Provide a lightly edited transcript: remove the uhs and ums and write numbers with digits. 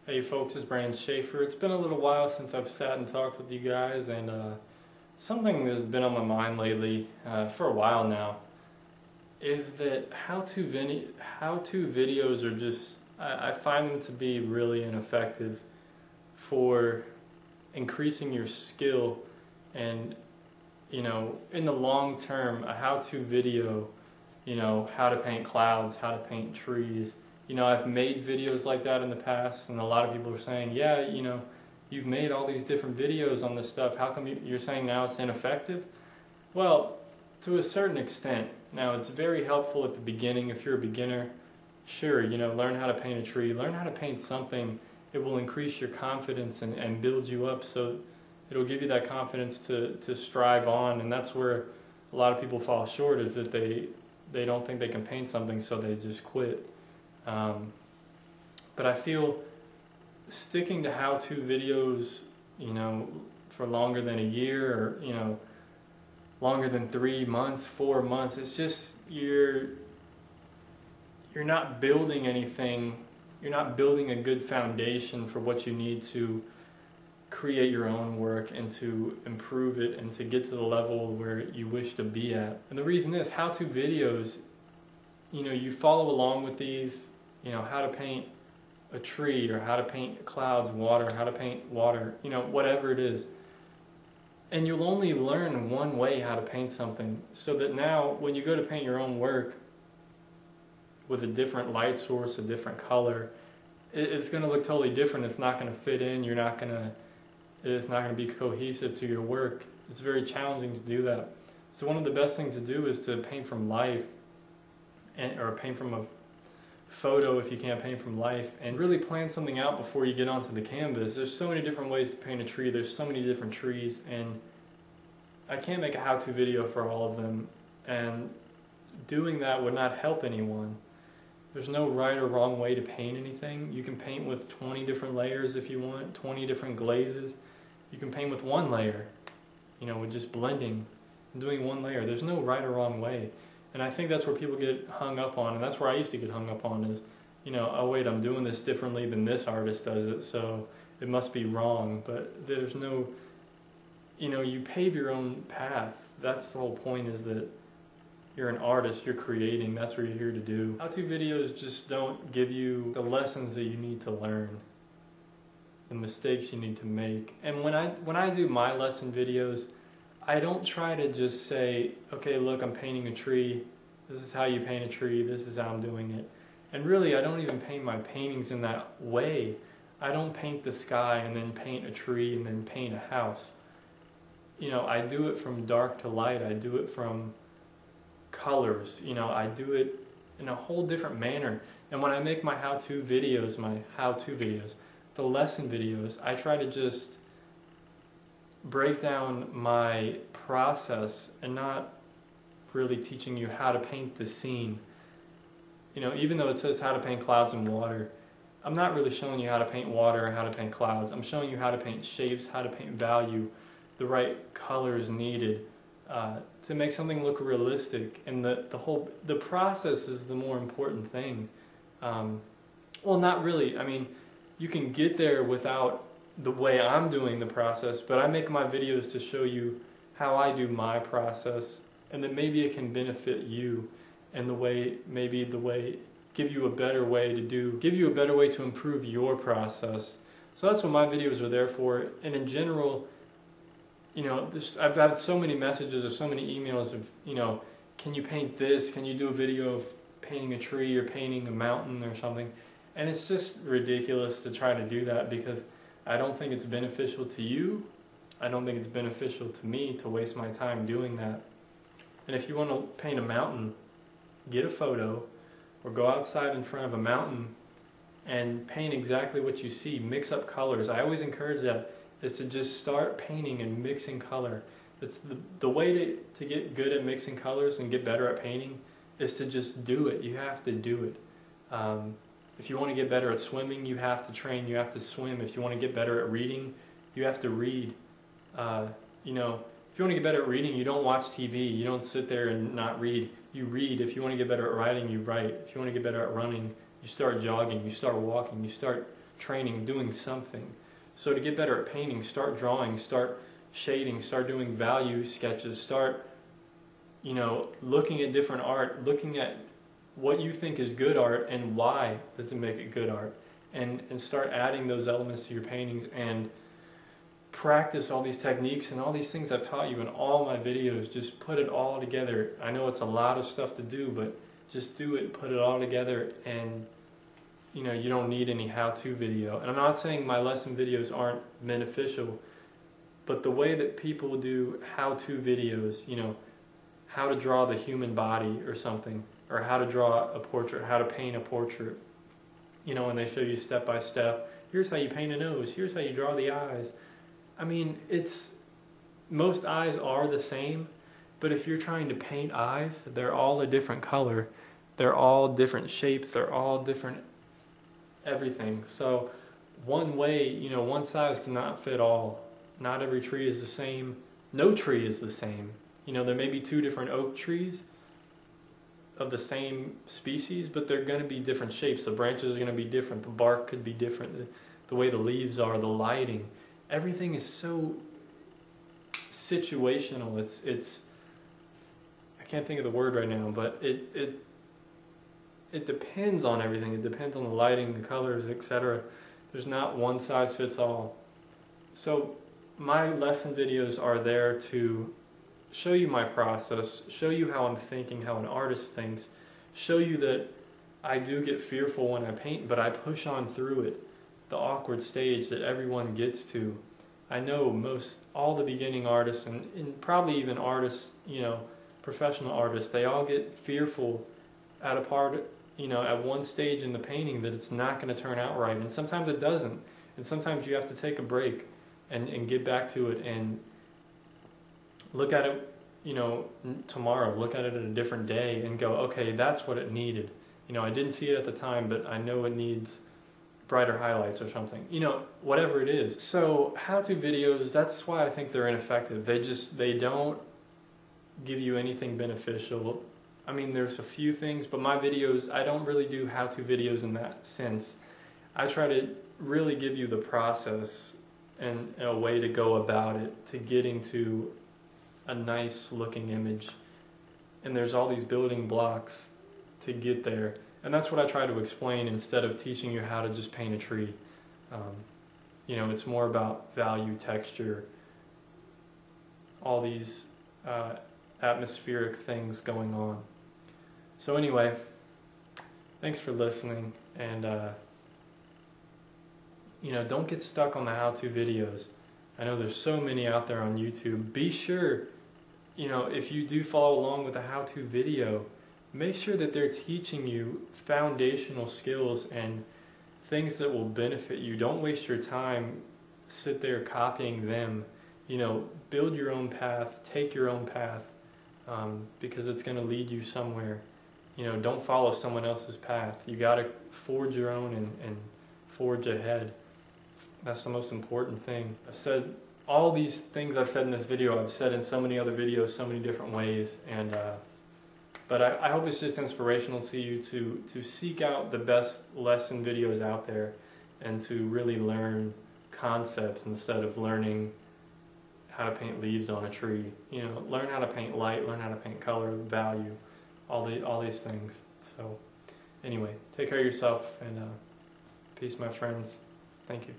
Hey folks, it's Brandon Schaefer. It's been a little while since I've sat and talked with you guys, and something that's been on my mind lately for a while now is that how-to videos are just, I find them to be really ineffective for increasing your skill. And in the long term, a how-to video, how to paint clouds, how to paint trees. I've made videos like that in the past, and a lot of people are saying, yeah, you've made all these different videos on this stuff. How come you're saying now it's ineffective? Well, to a certain extent. Now, it's very helpful at the beginning. If you're a beginner, sure, learn how to paint a tree, learn how to paint something. It will increase your confidence and build you up, so it'll give you that confidence to strive on. And that's where a lot of people fall short, is that they don't think they can paint something, so they just quit. But I feel sticking to how-to videos, for longer than a year, or longer than 3 months, 4 months, it's just you're not building anything. You're not building a good foundation for what you need to create your own work and to improve it and to get to the level where you wish to be at. And the reason is, how-to videos, you follow along with these, how to paint a tree, or how to paint clouds, water, how to paint water, whatever it is. And you'll only learn one way how to paint something, so that now when you go to paint your own work with a different light source, a different color, it's going to look totally different. It's not going to fit in. It's not going to be cohesive to your work. It's very challenging to do that. So one of the best things to do is to paint from life, or paint from a photo if you can't paint from life, and really plan something out before you get onto the canvas. There's so many different ways to paint a tree. There's so many different trees, and I can't make a how-to video for all of them, and doing that would not help anyone. There's no right or wrong way to paint anything. You can paint with 20 different layers if you want, 20 different glazes. You can paint with one layer, with just blending and doing one layer. There's no right or wrong way. And I think that's where people get hung up on, and that's where I used to get hung up on, is, oh wait, I'm doing this differently than this artist does it, so it must be wrong. But there's no, you pave your own path. That's the whole point, is that you're an artist, you're creating, that's what you're here to do. How-to videos just don't give you the lessons that you need to learn, the mistakes you need to make. And when I do my lesson videos, I don't try to just say, okay, look, I'm painting a tree. This is how you paint a tree. This is how I'm doing it. And really, I don't even paint my paintings in that way. I don't paint the sky and then paint a tree and then paint a house. I do it from dark to light. I do it from colors. I do it in a whole different manner. And when I make my how-to videos, the lesson videos, I try to just break down my process and not really teaching you how to paint the scene. Even though it says how to paint clouds and water, I'm not really showing you how to paint water or how to paint clouds. I'm showing you how to paint shapes, how to paint value, the right colors needed to make something look realistic. And the process is the more important thing. Well, not really. I mean, you can get there without the way I'm doing the process, but I make my videos to show you how I do my process, and that maybe it can benefit you, and give you a better way to improve your process. So that's what my videos are there for. And in general, I've had so many messages or so many emails of, can you paint this? Can you do a video of painting a tree or painting a mountain or something? And it's just ridiculous to try to do that, because I don't think it's beneficial to you. I don't think it's beneficial to me to waste my time doing that. And if you want to paint a mountain, get a photo or go outside in front of a mountain and paint exactly what you see. Mix up colors. I always encourage that, is to just start painting and mixing color. It's the way to get good at mixing colors and get better at painting is to just do it. You have to do it. If you want to get better at swimming, you have to train, you have to swim. If you want to get better at reading, you have to read. If you want to get better at reading, you don't watch TV. You don't sit there and not read. You read. If you want to get better at writing, you write. If you want to get better at running, you start jogging, you start walking, you start training, doing something. So to get better at painting, start drawing, start shading, start doing value sketches, start, you know, looking at different art, looking at what you think is good art and why does it make it good art, and start adding those elements to your paintings, and practice all these techniques and all these things I've taught you in all my videos. Just put it all together. I know it's a lot of stuff to do, but just do it, put it all together, and you know, you don't need any how-to video. And I'm not saying my lesson videos aren't beneficial, but the way that people do how-to videos, you know, how to draw the human body or something, or how to draw a portrait, how to paint a portrait, you know, and they show you step by step, here's how you paint a nose, here's how you draw the eyes. I mean, most eyes are the same, but if you're trying to paint eyes, they're all a different color, they're all different shapes, they're all different everything. So one way, you know, one size cannot fit all. Not every tree is the same. No tree is the same. You know, there may be two different oak trees of the same species, but they're going to be different shapes. The branches are going to be different. The bark could be different. The way the leaves are, the lighting. Everything is so situational. It's I can't think of the word right now, but it depends on everything. It depends on the lighting, the colors, etc. There's not one size fits all. So my lesson videos are there to show you my process, show you how I'm thinking, how an artist thinks, show you that I do get fearful when I paint, but I push on through it. The awkward stage that everyone gets to. I know all the beginning artists, and probably even artists, you know, professional artists, they all get fearful at a part, you know, at one stage in the painting that it's not going to turn out right. And sometimes it doesn't. And sometimes you have to take a break and get back to it and look at it, you know, tomorrow, look at it a different day and go, okay, that's what it needed. You know, I didn't see it at the time, but I know it needs brighter highlights or something, you know, whatever it is. So how-to videos, that's why I think they're ineffective. They don't give you anything beneficial. I mean, there's a few things, but my videos, I don't really do how-to videos in that sense. I try to really give you the process and a way to go about it to getting to a nice looking image. And there's all these building blocks to get there. And that's what I try to explain instead of teaching you how to just paint a tree. You know, it's more about value, texture, all these atmospheric things going on. So anyway, thanks for listening, and you know, don't get stuck on the how-to videos. I know there's so many out there on YouTube. Be sure, you know, if you do follow along with a how-to video, make sure that they're teaching you foundational skills and things that will benefit you. Don't waste your time, sit there copying them. You know, build your own path, take your own path, because it's going to lead you somewhere. You know, don't follow someone else's path. You got to forge your own and forge ahead. That's the most important thing. I've said all these things I've said in this video, I've said in so many other videos, so many different ways, and but I hope it's just inspirational to you to seek out the best lesson videos out there and to really learn concepts instead of learning how to paint leaves on a tree. You know, learn how to paint light, learn how to paint color, value, all these things. So anyway, take care of yourself, and peace, my friends. Thank you.